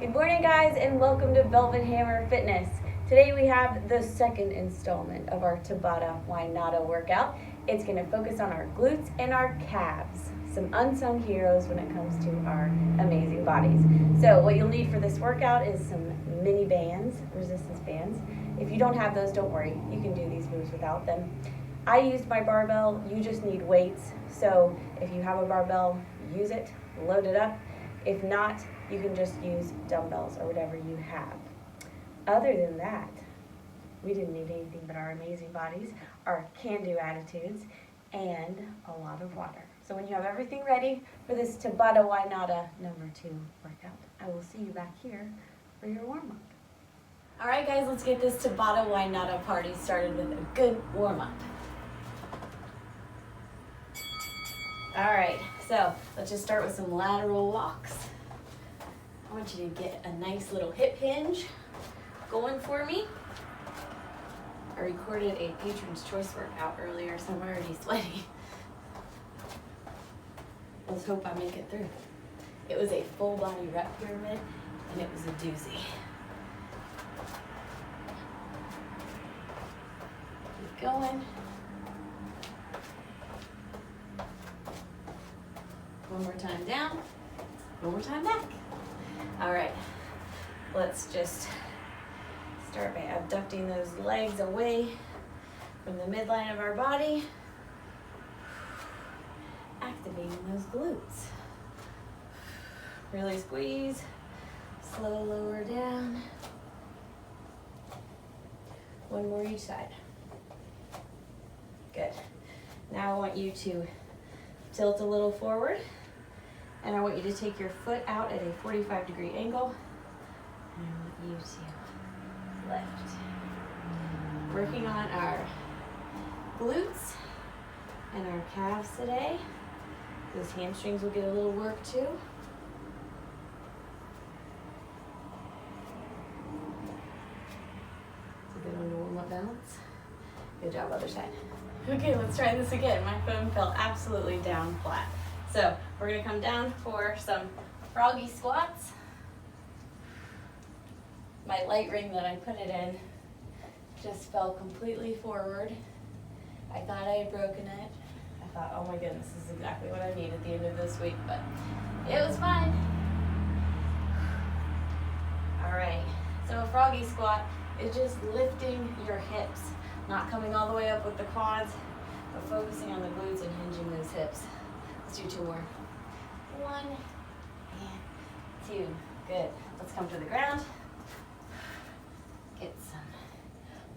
Good morning, guys, and welcome to Velvet Hammer Fitness. Today we have the second installment of our Tabata Notta workout. It's going to focus on our glutes and our calves, some unsung heroes when it comes to our amazing bodies. So what you'll need for this workout is some mini bands, resistance bands. If you don't have those, don't worry. You can do these moves without them. I used my barbell. You just need weights. So if you have a barbell, use it, load it up. If not, you can just use dumbbells or whatever you have. Other than that, we didn't need anything but our amazing bodies, our can-do attitudes, and a lot of water. So when you have everything ready for this Tabata Notta number 2 workout, I will see you back here for your warm-up. All right, guys, let's get this Tabata Notta party started with a good warm-up. All right, so let's just start with some lateral walks. I want you to get a nice little hip hinge going for me. I recorded a Patron's Choice workout earlier, so I'm already sweaty. Let's hope I make it through. It was a full body rep pyramid, and it was a doozy. Keep going. One more time down, one more time back. All right, let's just start by abducting those legs away from the midline of our body, activating those glutes. Really squeeze, slow lower down. One more each side. Good. Now I want you to tilt a little forward. And I want you to take your foot out at a 45-degree angle. And I want you to lift. Working on our glutes and our calves today. Those hamstrings will get a little work too. It's a good one to warm up balance. Good job, other side. Okay, let's try this again. My phone fell absolutely down flat. So we're gonna come down for some Froggy Squats. My light ring that I put it in just fell completely forward. I thought I had broken it. I thought, oh my goodness, this is exactly what I need at the end of this week, but it was fine. All right, so a Froggy Squat is just lifting your hips, not coming all the way up with the quads, but focusing on the glutes and hinging those hips. Let's do 2 more. 1 and 2. Good. Let's come to the ground. Get some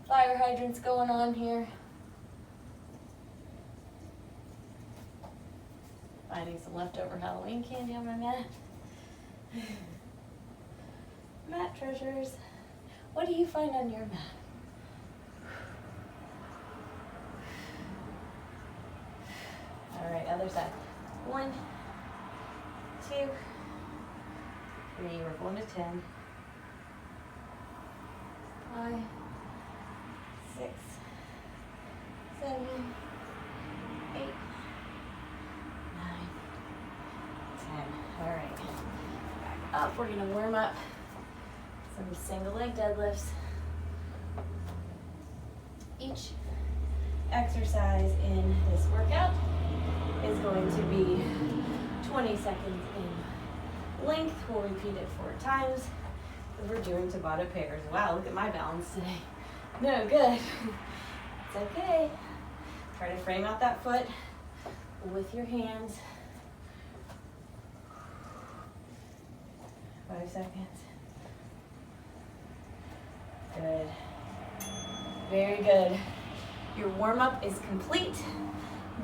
fire hydrants going on here. Finding some leftover Halloween candy on my mat. Mat treasures. What do you find on your mat? All right, other side. 1, 2, 3. We're going to 10. 5, 6, 7, 8, 9, 10. All right. Back up. We're going to warm up some single leg deadlifts. Each exercise in this workout is going to be 20 seconds in length. We'll repeat it 4 times. We're doing Tabata pairs. Wow, look at my balance today. No, good. It's okay. Try to frame out that foot with your hands. 5 seconds. Good. Very good. Your warm-up is complete.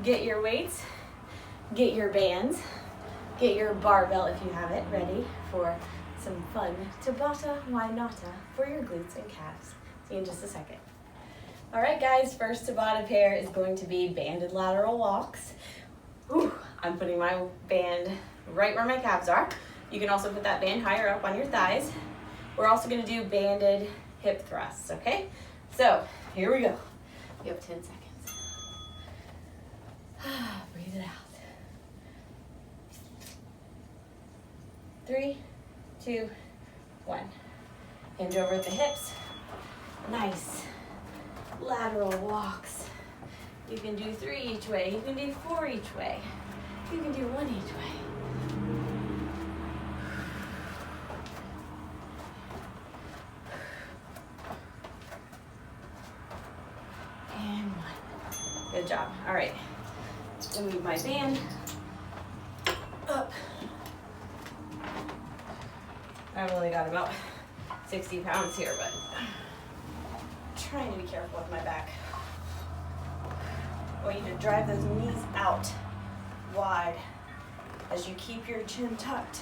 Get your weights. Get your bands, get your barbell if you have it ready for some fun Tabata Notta for your glutes and calves. See you in just a second. All right, guys, first Tabata pair is going to be banded lateral walks. Whew, I'm putting my band right where my calves are. You can also put that band higher up on your thighs. We're also gonna do banded hip thrusts, okay? So, here we go. You have 10 seconds. Breathe it out. 3, 2, 1. Hinge over at the hips. Nice. Lateral walks. You can do 3 each way. You can do 4 each way. You can do 1 each way. And 1. Good job. All right. Let me move my band up. I've only got about 60 pounds here, but I'm trying to be careful with my back. I want you to drive those knees out wide as you keep your chin tucked.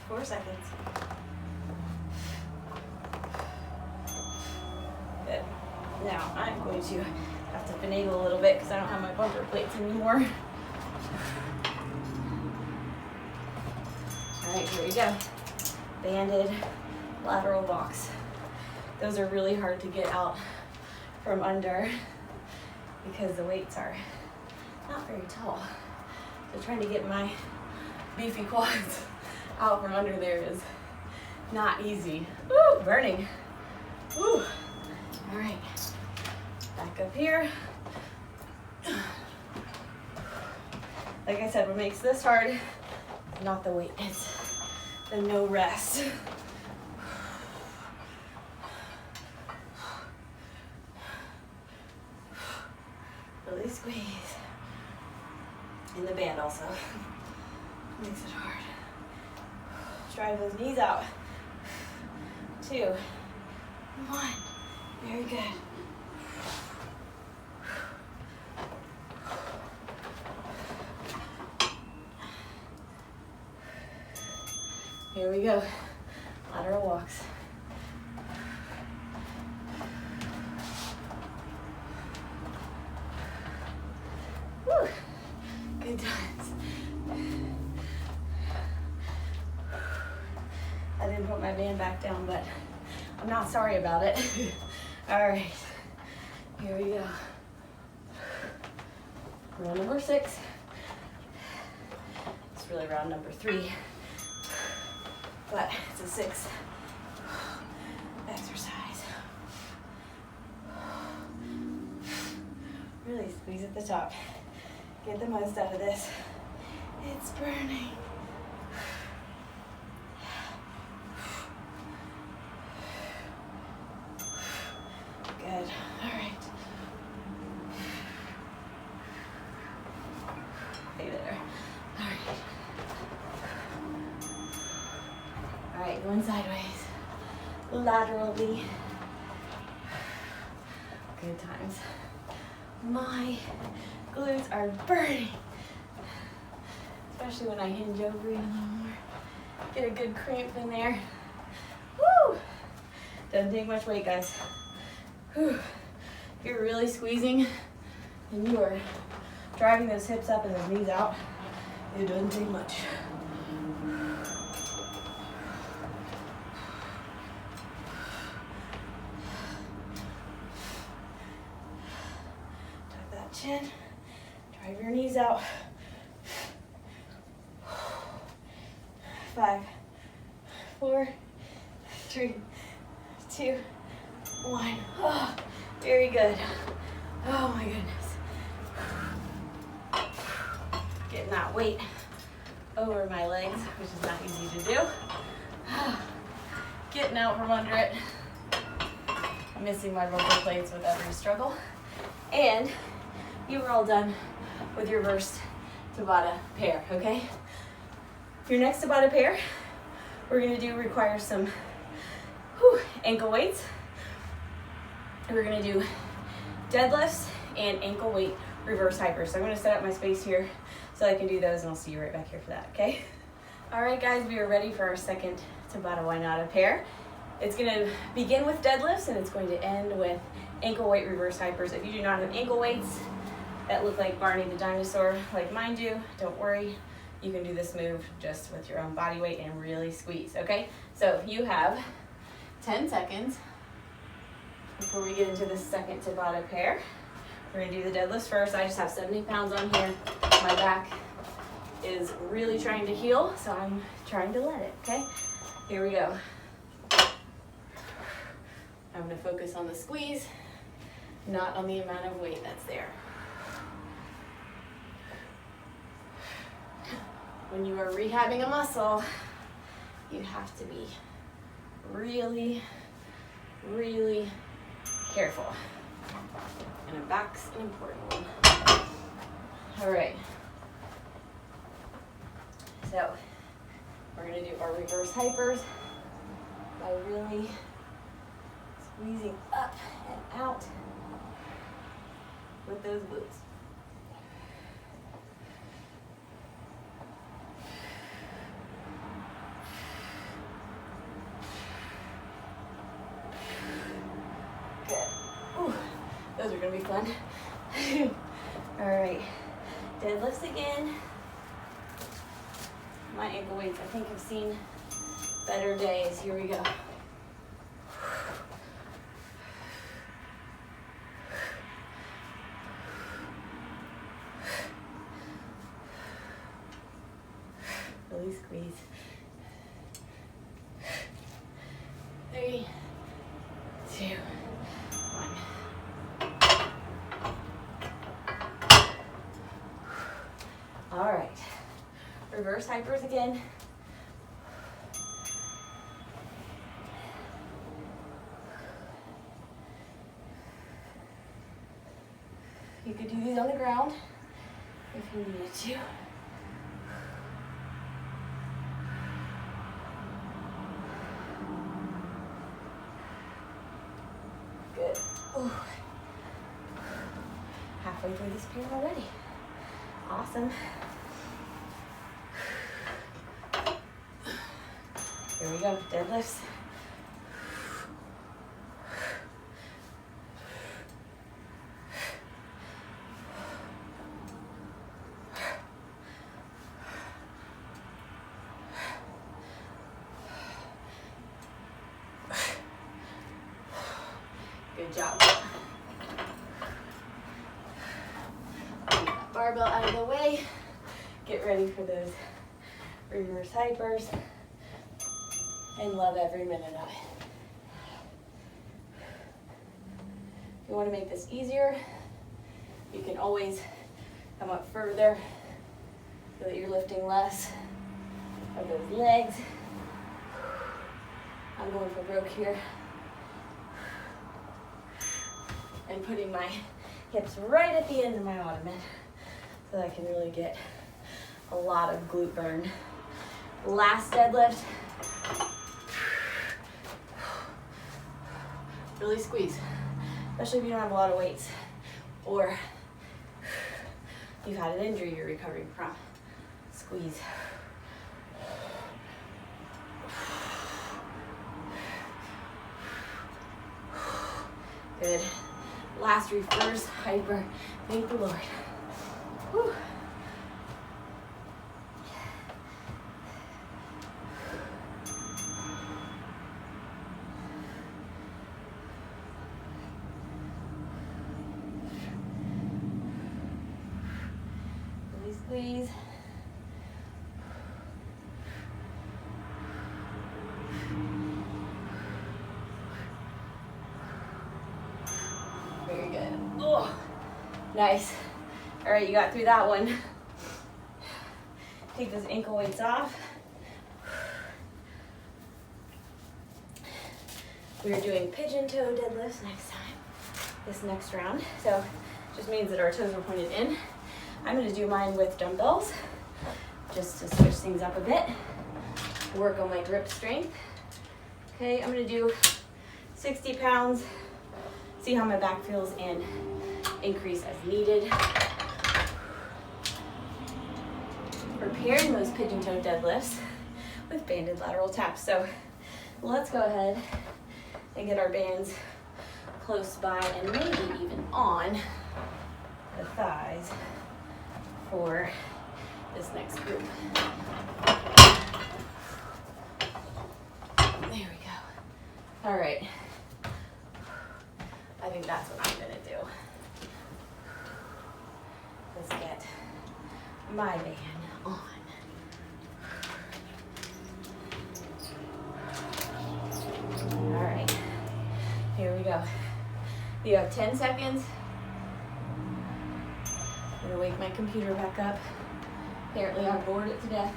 4 seconds. Good. Now I'm going to have to finagle a little bit because I don't have my bumper plates anymore. All right, here we go. Banded lateral walks. Those are really hard to get out from under because the weights are not very tall. So trying to get my beefy quads out from under there is not easy. Woo, burning. Woo. All right, back up here. Like I said, what makes this hard is not the weight, it's the no rest. Really squeeze. In the band also. Makes it hard. Drive those knees out. 2, 1. Very good. Here we go. Lateral walks. Woo. Good times. I didn't put my band back down, but I'm not sorry about it. All right, here we go. Round number 6. It's really round number 3, but it's a 6 exercise. Really squeeze at the top. Get the most out of this. It's burning. Good. All right. Stay there. All right. All right, going sideways. Laterally. Good times. My glutes are burning. Especially when I hinge over you a little more. Get a good cramp in there. Woo! Doesn't take much weight, guys. Whew. If you're really squeezing and you are driving those hips up and those knees out, it doesn't take much. Tuck that chin, drive your knees out. 5, 4, 3, 2, 1. Oh, very good. Oh my goodness. Getting that weight over my legs, which is not easy to do. Getting out from under it. Missing my bumper plates with every struggle. And you were all done with your first Tabata pair, okay? Your next Tabata pair, we're gonna require some ankle weights. We're gonna do deadlifts and ankle weight reverse hypers. So I'm gonna set up my space here so I can do those, and I'll see you right back here for that, okay? All right, guys, we are ready for our second Tabata Notta pair. It's gonna begin with deadlifts, and it's going to end with ankle weight reverse hypers. If you do not have ankle weights that look like Barney the dinosaur, like mine do, don't worry. You can do this move just with your own body weight and really squeeze, okay? So you have 10 seconds before we get into the second Tabata pair. We're gonna do the deadlifts first. I just have 70 pounds on here. My back is really trying to heal, so I'm trying to let it, okay? Here we go. I'm gonna focus on the squeeze, not on the amount of weight that's there. When you are rehabbing a muscle, you have to be really, really careful. And a back's an important one. All right. So we're gonna do our reverse hypers by really squeezing up and out with those glutes. Good. Ooh, those are gonna be fun. All right, deadlifts again. My ankle weights, I think, have seen better days. Here we go. Really squeeze. 3, 2, 1. All right. Reverse hypers again. You could do these on the ground if you needed to. Good. Ooh. Halfway through this period already. Awesome. Here we go, deadlifts. Good job. Barbell out of the way. Get ready for those reverse hypers. And love every minute of it. If you want to make this easier, you can always come up further so that you're lifting less of those legs. I'm going for broke here. And putting my hips right at the end of my ottoman so that I can really get a lot of glute burn. Last deadlift. Really squeeze, especially if you don't have a lot of weights or you've had an injury you're recovering from. Squeeze. Good. Last reverse hyper. Thank the Lord. Whew. Squeeze. Very good. Oh, nice. All right, you got through that one. Take those ankle weights off. We are doing pigeon toe deadlifts next time, this next round. So it just means that our toes are pointed in. I'm gonna do mine with dumbbells, just to switch things up a bit, work on my grip strength. Okay, I'm gonna do 60 pounds, see how my back feels, and increase as needed. Preparing those pigeon toe deadlifts with banded lateral taps. So let's go ahead and get our bands close by and maybe even on the thighs for this next group. There we go. All right. I think that's what I'm gonna do. Let's get my band on. You have 10 seconds. I'm gonna wake my computer back up. Apparently I bored it to death.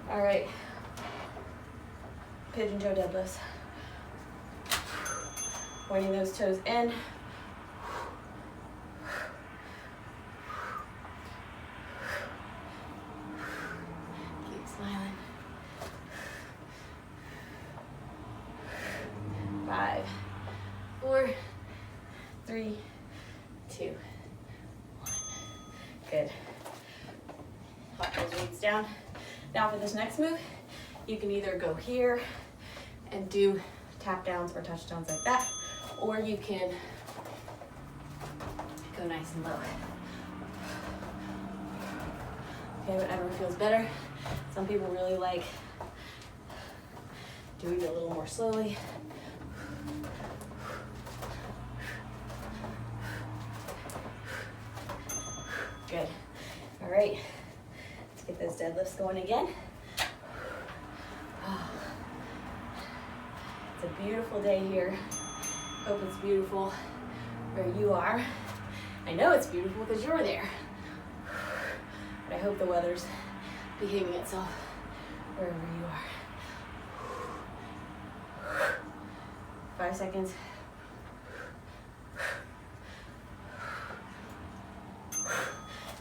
All right. Pigeon toe deadlifts. Pointing those toes in. Keep smiling. 5, 4, 3, 2, 1. Good. Hop those weights down. Now for this next move, you can either go here and do tap downs or touchdowns like that, or you can go nice and low. Okay, whatever feels better. Some people really like doing it a little more slowly. Good. All right, let's get those deadlifts going again. It's a beautiful day here. Hope it's beautiful where you are. I know it's beautiful because you're there. But I hope the weather's behaving itself wherever you are. 5 seconds.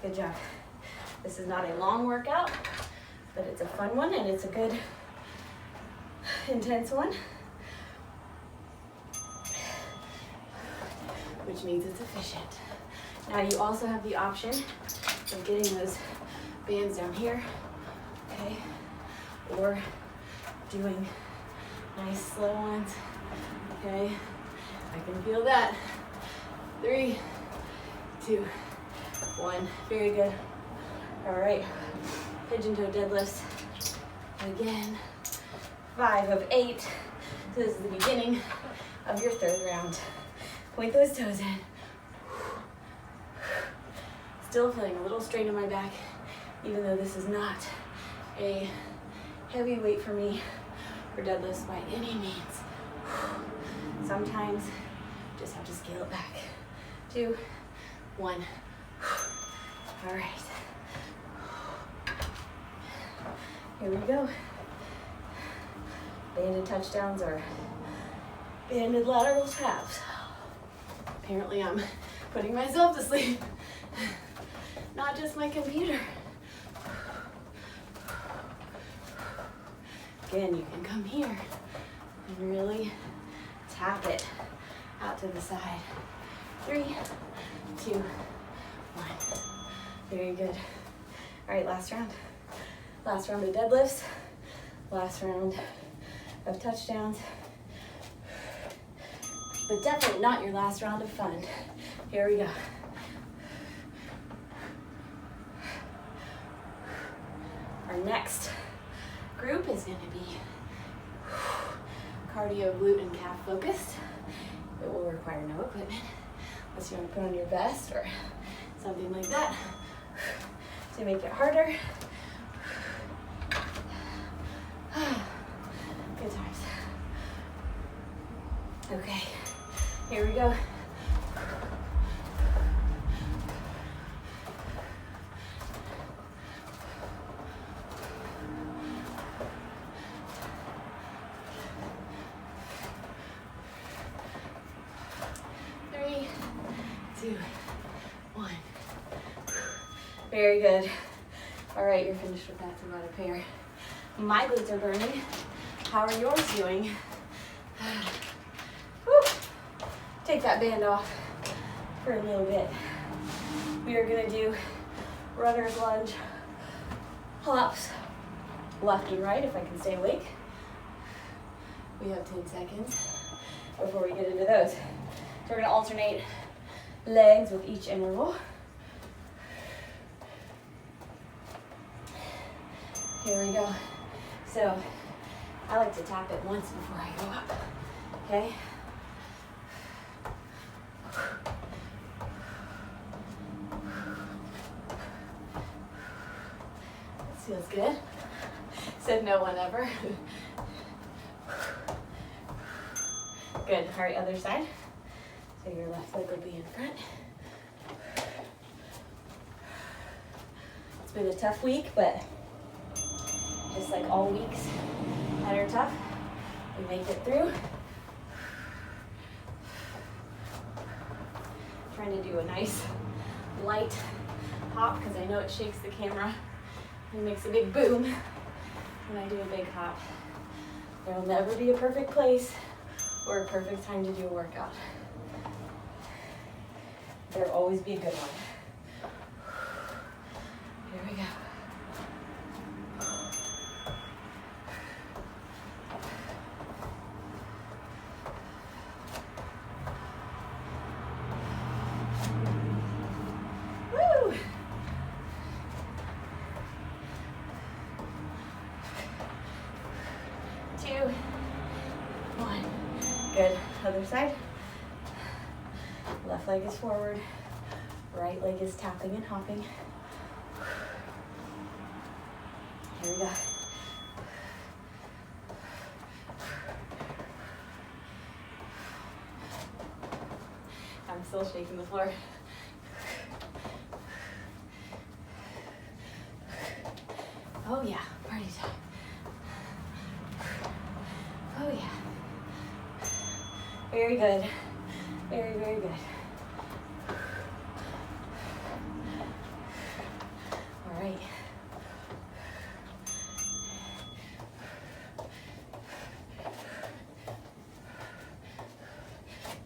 Good job. This is not a long workout, but it's a fun one and it's a good, intense one, which means it's efficient. Now you also have the option of getting those bands down here, okay, or doing nice slow ones, okay. I can feel that. 3, 2, 1. Very good. All right, pigeon toe deadlifts again. 5 of 8. So this is the beginning of your 3rd round. Point those toes in. Still feeling a little strain in my back, even though this is not a heavy weight for me for deadlifts by any means. Sometimes you just have to scale it back. 2, 1. All right. Here we go. Banded touchdowns or banded lateral taps. Apparently I'm putting myself to sleep, not just my computer. Again, you can come here and really tap it out to the side. 3, 2, 1. Very good. All right, last round. Last round of deadlifts. Last round of touchdowns. But definitely not your last round of fun. Here we go. Our next group is going to be cardio, glute, and calf focused. It will require no equipment unless you want to put on your vest or something like that to make it harder. Good times. Okay, here we go. Three, 2, 1. Very good. All right, you're finished with that Tabata pair. My glutes are burning. How are yours doing? Whew. Take that band off for a little bit. We are gonna do runner's lunge, hops, left and right if I can stay awake. We have 10 seconds before we get into those. So we're gonna alternate legs with each interval. Here we go. So I like to tap it once before I go up, okay? This feels good. Said no one ever. Good, all right, other side. So your left leg will be in front. It's been a tough week, but just like all weeks that are tough, we make it through. Trying to do a nice light hop because I know it shakes the camera and makes a big boom when I do a big hop. There will never be a perfect place or a perfect time to do a workout. There will always be a good one. Here we go. Woo! 2, 1. Good. Other side. Left leg is forward. Right leg is tapping and hopping. Here we go. I'm still shaking the floor. Oh yeah, party time. Oh yeah. Very good. Very, very good. All right.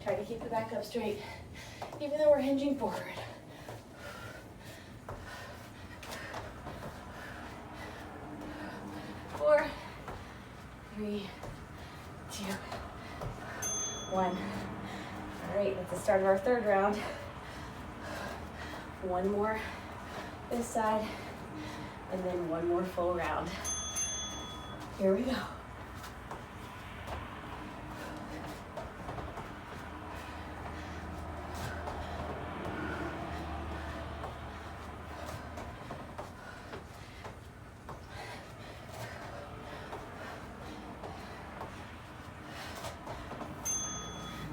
Try to keep the back up straight, even though we're hinging forward. 4, 3, 2, 1. All right, that's the start of our third round. One more this side, and then one more full round. Here we go.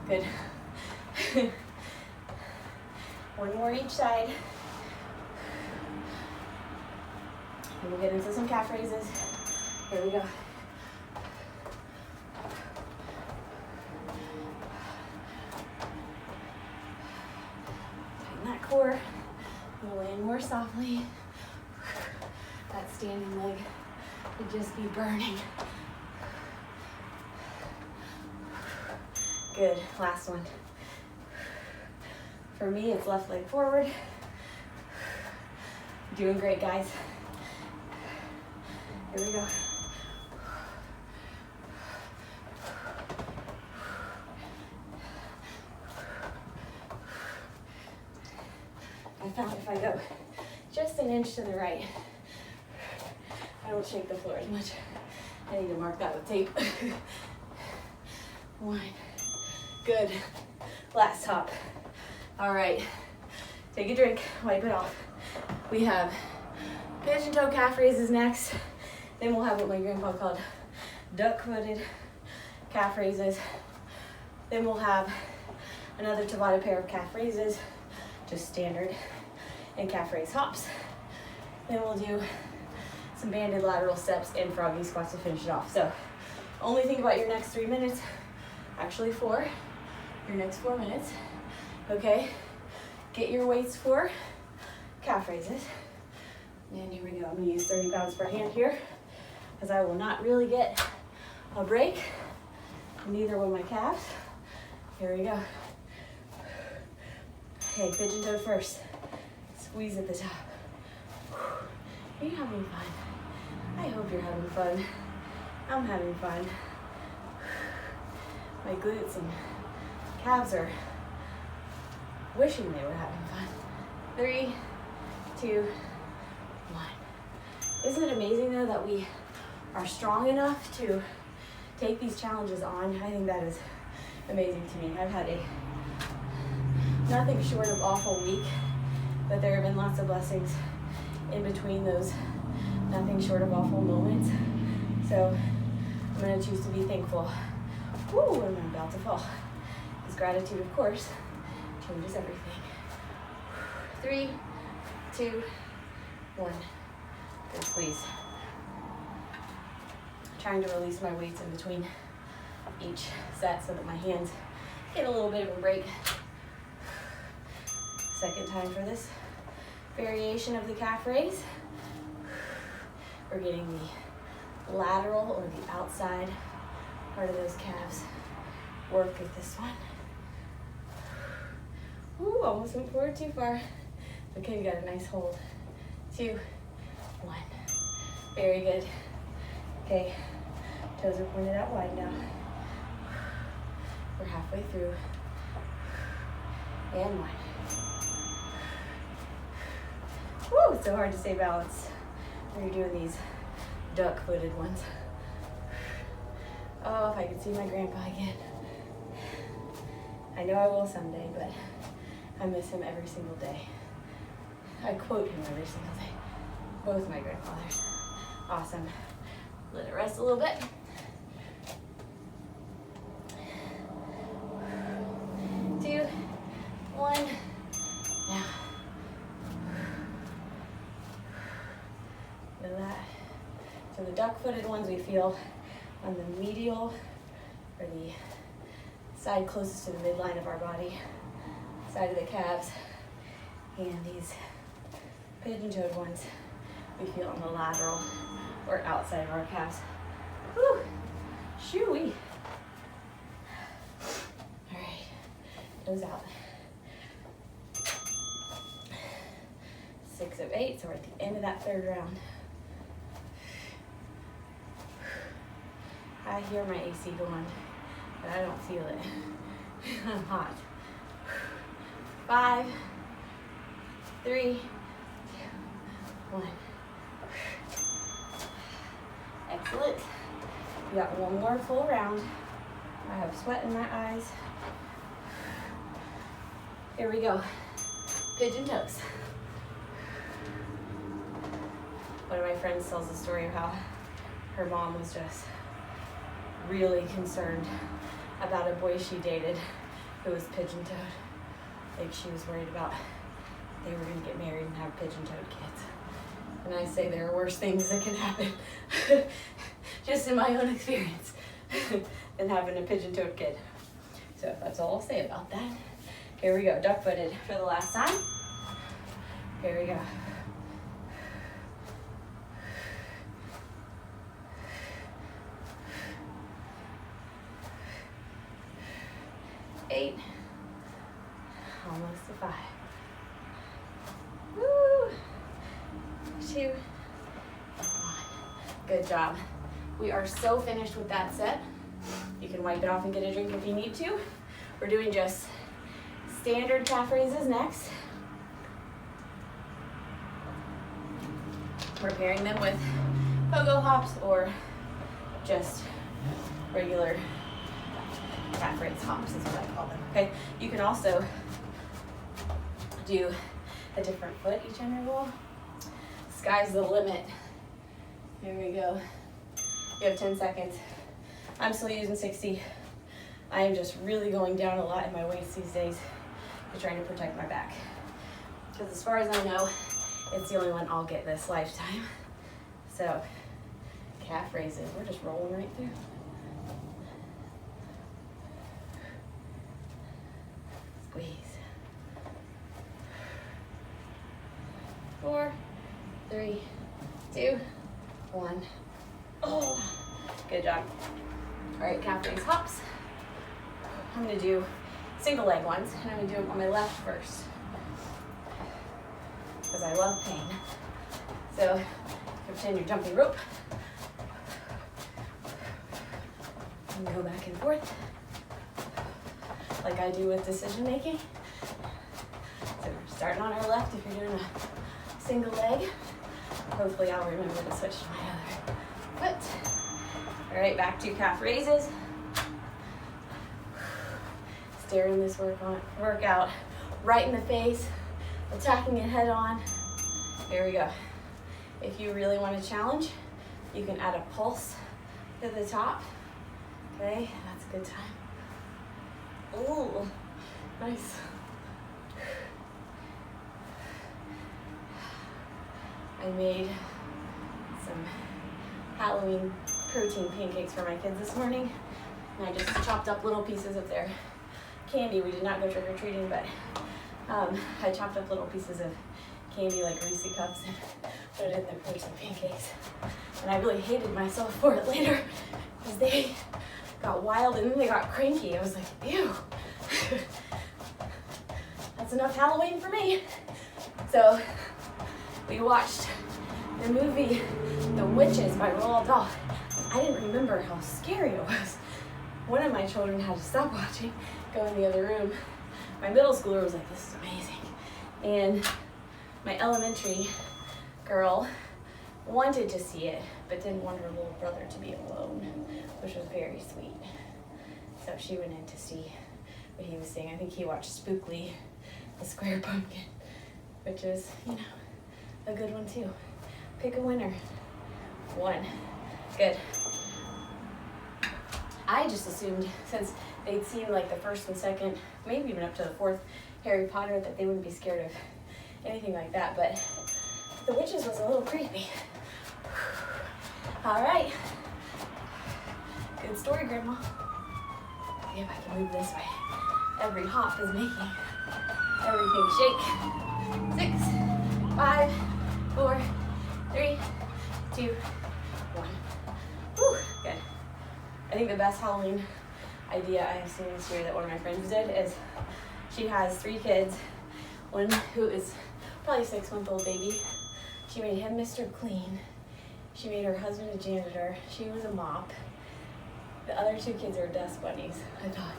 Good. One more each side. And we'll get into some calf raises. Here we go. Tighten that core. We'll land more softly. That standing leg would just be burning. Good, last one. For me, it's left leg forward. Doing great, guys. Here we go. I found if I go just an inch to the right, I don't shake the floor as much. I need to mark that with tape. 1. Good. Last hop. All right. Take a drink, wipe it off. We have pigeon toe calf raises next. Then we'll have what my grandpa called duck-footed calf raises. Then we'll have another Tabata pair of calf raises, just standard, and calf raise hops. Then we'll do some banded lateral steps and froggy squats to finish it off. So only think about your next 3 minutes, actually 4, your next 4 minutes, okay? Get your weights for calf raises. And here we go, I'm gonna use 30 pounds per hand here because I will not really get a break in either one of my calves. Here we go. Okay, pigeon toe first. Squeeze at the top. Are you having fun? I hope you're having fun. I'm having fun. My glutes and calves are wishing they were having fun. 3, 2, 1. Isn't it amazing though that we are strong enough to take these challenges on? I think that is amazing to me. I've had a nothing short of awful week, but there have been lots of blessings in between those nothing short of awful moments. So I'm gonna choose to be thankful. Woo, I'm about to fall. Because gratitude, of course, Changes everything. 3, 2, 1. Good squeeze. Trying to release my weights in between each set so that my hands get a little bit of a break. Second time for this variation of the calf raise. We're getting the lateral or the outside part of those calves work with this one. Ooh, almost went forward too far. Okay, we got a nice hold. 2, 1. Very good. Okay, toes are pointed out wide now. We're halfway through. And 1. Woo, it's so hard to stay balanced when you're doing these duck-footed ones. Oh, if I could see my grandpa again. I know I will someday, but I miss him every single day. I quote him every single day. Both my grandfathers. Awesome. Let it rest a little bit. 2, 1. Now. Feel that. So the duck-footed ones we feel on the medial, or the side closest to the midline of our body, side of the calves, and these pigeon-toed ones we feel on the lateral or outside of our calves. Whew, shoo-wee. All right, those out. 6 of 8, so we're at the end of that third round. I hear my AC going, but I don't feel it. I'm hot. 5, 3, 2, 1. Excellent. We got one more full round. I have sweat in my eyes. Here we go. Pigeon toes. One of my friends tells the story of how her mom was just really concerned about a boy she dated who was pigeon-toed. Like, she was worried about they were going to get married and have pigeon-toed kids. And I say there are worse things that can happen, just in my own experience, than having a pigeon-toed kid. So that's all I'll say about that. Here we go, duck-footed for the last time. Here we go. 8, almost to 5. Woo! 2, 1. Good job. We are so finished with that set. You can wipe it off and get a drink if you need to. We're doing just standard calf raises next. We're pairing them with pogo hops or just regular calf raise hops is what I call them, okay? You can also do a different foot each interval. Sky's the limit. Here we go. You have 10 seconds. I'm still using 60. I am just really going down a lot in my weights these days to trying to protect my back. Because as far as I know, it's the only one I'll get this lifetime. So, calf raises, we're just rolling right through. Squeeze. 4, 3, 2, 1. Oh, good job. All right, calf raise hops. I'm gonna do single leg ones, and I'm gonna do them on my left first, because I love pain. So, pretend you're jumping rope. And go back and forth, like I do with decision making. So we're starting on our left if you're doing a single leg. Hopefully I'll remember to switch to my other foot. All right, back to calf raises. Staring this workout right in the face, attacking it head on. Here we go. If you really want to challenge, you can add a pulse to the top. Okay, that's a good time. Ooh, nice. I made some Halloween protein pancakes for my kids this morning. And I just chopped up little pieces of their candy. We did not go trick-or-treating, but I chopped up little pieces of candy like Reese Cups and put it in the protein pancakes. And I really hated myself for it later because they got wild and then they got cranky. I was like, ew. That's enough Halloween for me. So we watched the movie The Witches by Roald Dahl. I didn't remember how scary it was. One of my children had to stop watching, go in the other room. My middle schooler was like, this is amazing. And my elementary girl wanted to see it, but didn't want her little brother to be alone, which was very sweet. So she went in to see what he was saying. I think he watched Spookly, the Square Pumpkin, which is, you know, a good one too. Pick a winner. One. Good. I just assumed, since they'd seen like the first and second, maybe even up to the fourth Harry Potter, that they wouldn't be scared of anything like that, but The Witches was a little creepy. All right. Good story, Grandma. See if I can move this way. Every hop is making everything shake. 6, 5, 4, 3, 2, 1. Whew, good. I think the best Halloween idea I have seen this year that one of my friends did is she has 3 kids. One who is probably 6-month-old baby. She made him Mr. Clean. She made her husband a janitor. She was a mop. The other 2 kids are dust bunnies. I thought,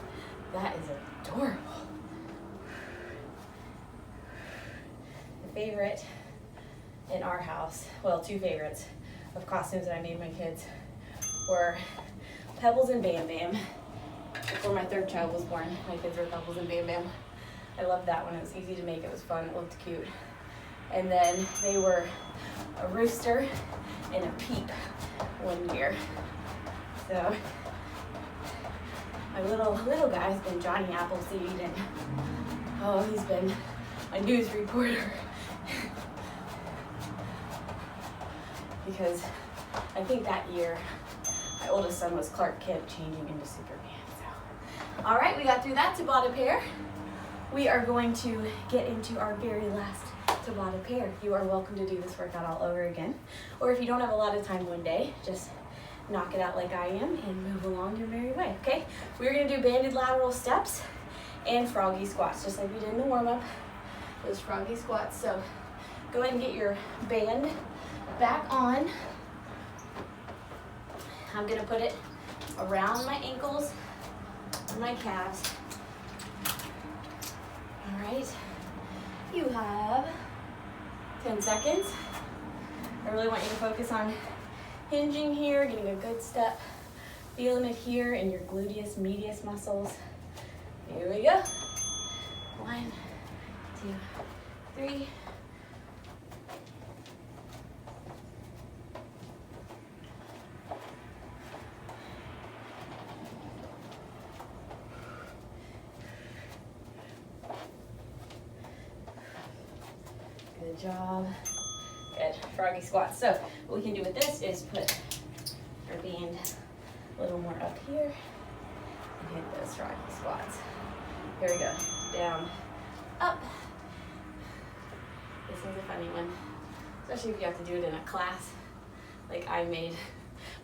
that is adorable. The favorite in our house, well, 2 favorites of costumes that I made my kids were Pebbles and Bam Bam. Before my 3rd child was born, my kids were Pebbles and Bam Bam. I loved that one. It was easy to make. It was fun. It looked cute. And then they were a rooster and a peep one year. So my little guy's been Johnny Appleseed, and he's been a news reporter because I think that year my oldest son was Clark Kent changing into Superman. So, all right, we got through that Tabata pair. We are going to get into our very last Tabata pair. You are welcome to do this workout all over again. Or if you don't have a lot of time one day, just knock it out like I am and move along your merry way, okay? We're gonna do banded lateral steps and froggy squats, just like we did in the warm-up. Those froggy squats. So go ahead and get your band back on. I'm gonna put it around my ankles and my calves. All right, you have 10 seconds. I really want you to focus on hinging here, getting a good step, feeling it here in your gluteus medius muscles. Here we go. 1, 2, 3. Good job. Good. Froggy squats. So what we can do with this is put our band a little more up here and hit those froggy squats. Here we go. Down, up. This is a funny one, especially if you have to do it in a class like I made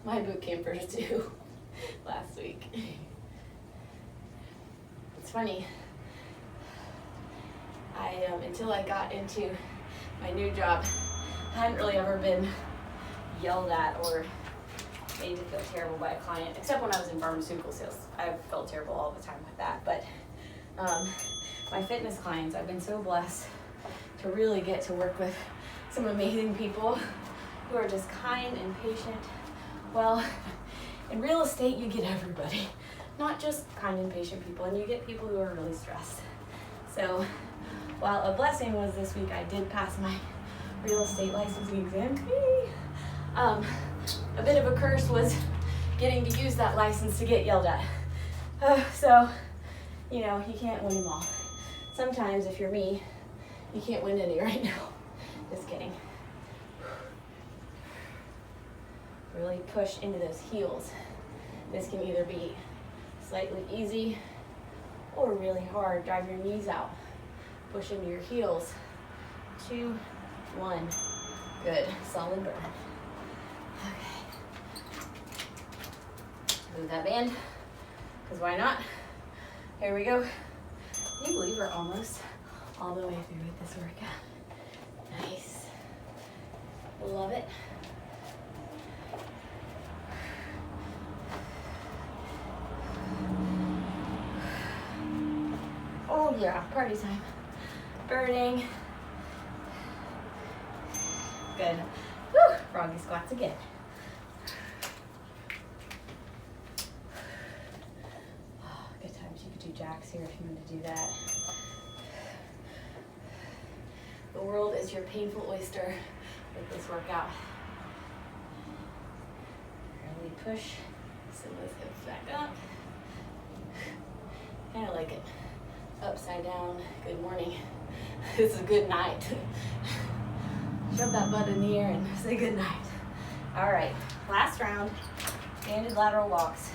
my boot campers do last week. It's funny. Until I got into my new job, I hadn't really ever been yelled at or made to feel terrible by a client, except when I was in pharmaceutical sales. I felt terrible all the time with that. But my fitness clients, I've been so blessed to really get to work with some amazing people who are just kind and patient. Well, in real estate, you get everybody, not just kind and patient people, and you get people who are really stressed. So while a blessing was this week, I did pass my real estate licensing exam. A bit of a curse was getting to use that license to get yelled at. So, you know, you can't win them all. Sometimes, if you're me, you can't win any right now. Just kidding. Really push into those heels. This can either be slightly easy or really hard. Drive your knees out. Push into your heels. 2, 1. Good. Solid burn. Okay. Move that band, because why not? Here we go. Can you believe we're almost all the way through with this workout? Nice. Love it. Oh yeah, party time. Burning. Good. Woo! Froggy squats again. Oh, good times. You could do jacks here if you want to do that. The world is your painful oyster with this workout. Really push some of those hips back up. Kind of like it upside down. Good morning. This is a good night. Shove that butt in the air and say good night. All right, last round, banded lateral walks.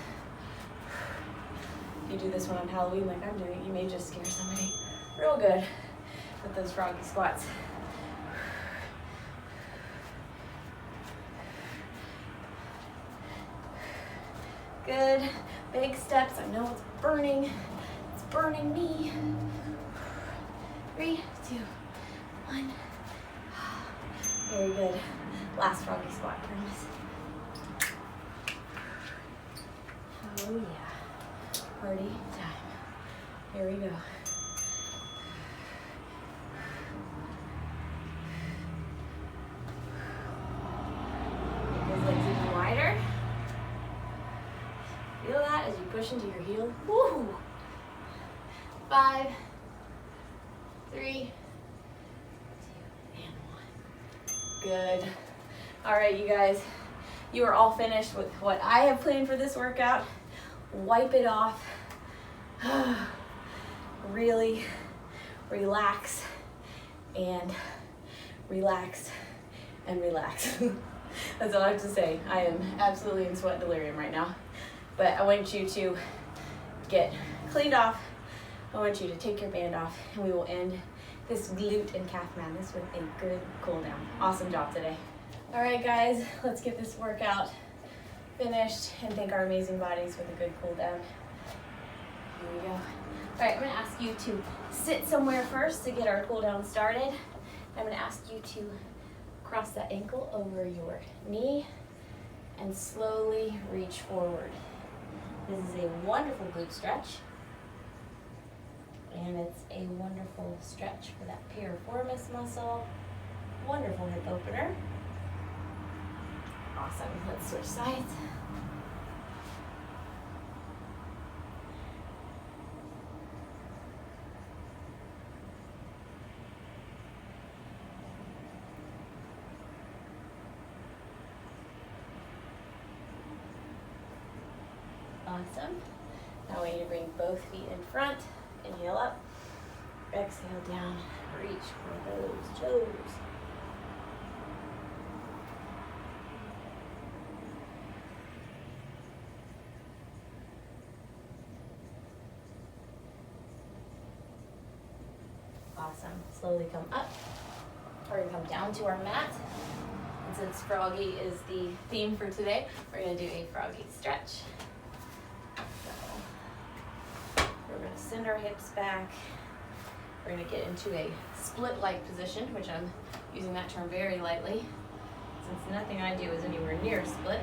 If you do this one on Halloween like I'm doing, you may just scare somebody real good with those froggy squats. Good, big steps. I know it's burning. It's burning me. 3, 2, 1. Very good. Last froggy squat, promise. Oh yeah. Party time. Here we go. Make those legs even wider. Feel that as you push into your heel. Woo! 5, 3, good. All right, you guys, you are all finished with what I have planned for this workout. Wipe it off. Really relax and relax and relax. That's all I have to say. I am absolutely in sweat delirium right now. But I want you to get cleaned off. I want you to take your band off, and we will end this glute and calf madness with a good cool down. Awesome job today. All right, guys, let's get this workout finished and thank our amazing bodies with a good cool down. Here we go. All right, I'm gonna ask you to sit somewhere first to get our cool down started. I'm gonna ask you to cross that ankle over your knee and slowly reach forward. This is a wonderful glute stretch. And it's a wonderful stretch for that piriformis muscle. Wonderful hip opener. Awesome. Let's switch sides. Awesome. Now I want you to bring both feet in front. Inhale up, exhale down, reach for those toes. Awesome. Slowly come up. We're going to come down to our mat. And since Froggy is the theme for today, we're going to do a Froggy stretch. We're going to send our hips back. We're going to get into a split-like position, which I'm using that term very lightly, since nothing I do is anywhere near split.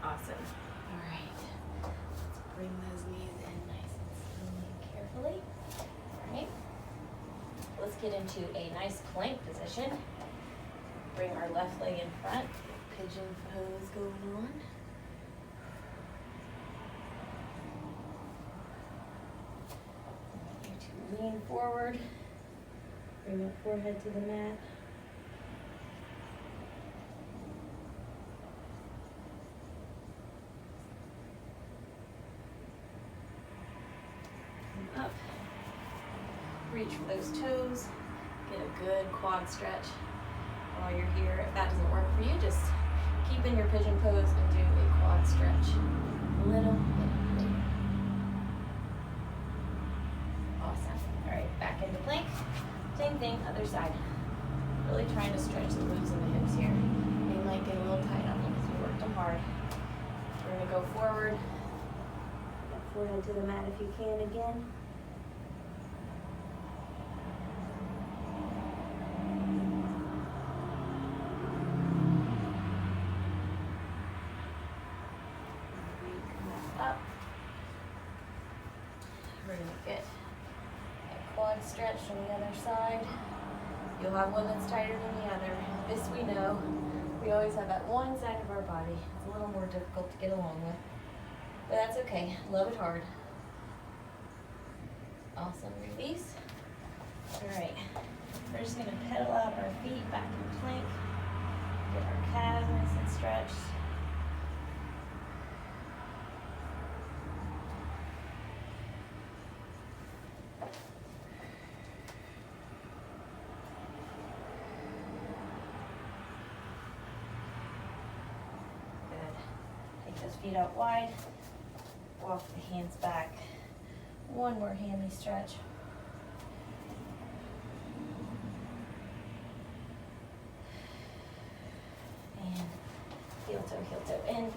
Awesome. All right. Let's bring those knees in nice and slowly and carefully. All right. Let's get into a nice plank position. Bring our left leg in front. Pigeon pose going on. I want you to lean forward. Bring up forehead to the mat. Come up. Reach for those toes. Get a good quad stretch while you're here. If that doesn't work for you, just keep in your pigeon pose and do a quad stretch. A little bit. Awesome. All right, back into plank. Same thing, other side. Really trying to stretch the glutes and the hips here. They might get a little tight on you because you worked them hard. We're going to go forward. Get forehead to the mat if you can again. We're going to get a quad stretch on the other side. You'll have one that's tighter than the other. This we know. We always have that one side of our body. It's a little more difficult to get along with. But that's okay. Love it hard. Awesome. Release. Alright. We're just going to pedal out our feet back in plank. Get our calves nice and stretched. Those feet out wide, walk the hands back. One more hammy stretch. And heel toe in.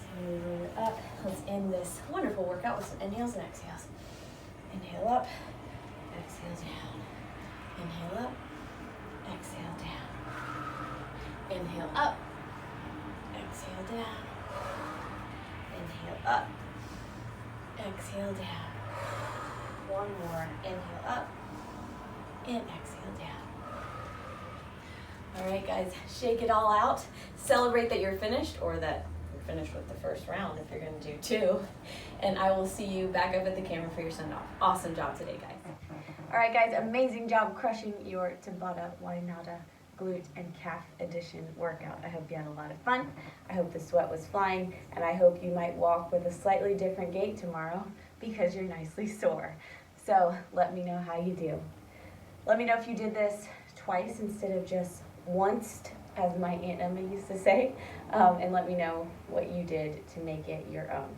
Slowly roll it up. Let's end this wonderful workout with some inhales and exhales. Inhale up. Exhale down. Inhale up. Exhale down. Inhale up. Exhale down. Inhale up. Exhale down. One more. Inhale up. And exhale down. All right, guys, shake it all out. Celebrate that you're finished, or that you're finished with the first round if you're going to do two. And I will see you back up at the camera for your send off. Awesome job today, guys. All right, guys, amazing job crushing your Tabata Notta glute and calf edition workout. I hope you had a lot of fun. I hope the sweat was flying, and I hope you might walk with a slightly different gait tomorrow because you're nicely sore. So let me know how you do. Let me know if you did this twice instead of just once, as my Aunt Emma used to say, and let me know what you did to make it your own.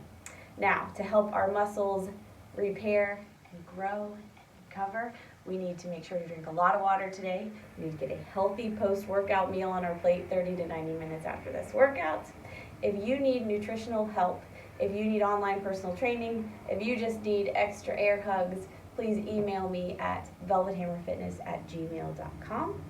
Now, to help our muscles repair and grow and recover, we need to make sure to drink a lot of water today. We need to get a healthy post-workout meal on our plate 30 to 90 minutes after this workout. If you need nutritional help, if you need online personal training, if you just need extra air hugs, please email me at velvethammerfitness@gmail.com.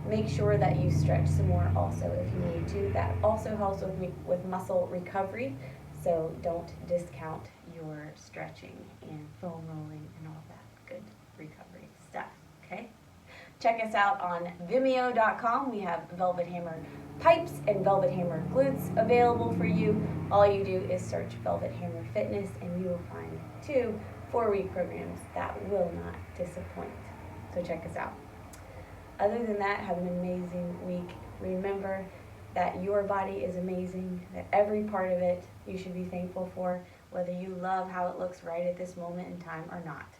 Make sure that you stretch some more also if you need to. That also helps with muscle recovery, so don't discount your stretching and foam rolling and all that good recovery stuff, okay? Check us out on Vimeo.com. We have Velvet Hammer pipes and Velvet Hammer glutes available for you. All you do is search Velvet Hammer Fitness and you will find 2 4-week programs that will not disappoint. So check us out. Other than that, have an amazing week. Remember that your body is amazing, that every part of it you should be thankful for, whether you love how it looks right at this moment in time or not.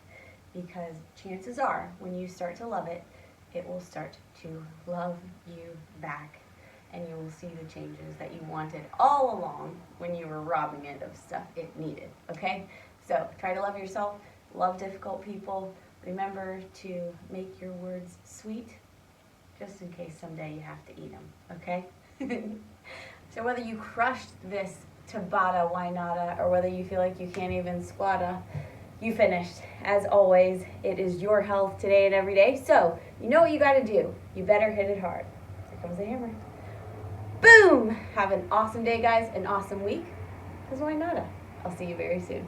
Because chances are, when you start to love it, it will start to love you back, and you will see the changes that you wanted all along when you were robbing it of stuff it needed, okay? So try to love yourself, love difficult people. Remember to make your words sweet, just in case someday you have to eat them, okay? So whether you crushed this Tabata Notta or whether you feel like you can't even squatta, you finished. As always, it is your health today and every day. So you know what you got to do. You better hit it hard. Here comes the hammer. Boom! Have an awesome day, guys. An awesome week. Because why not? I'll see you very soon.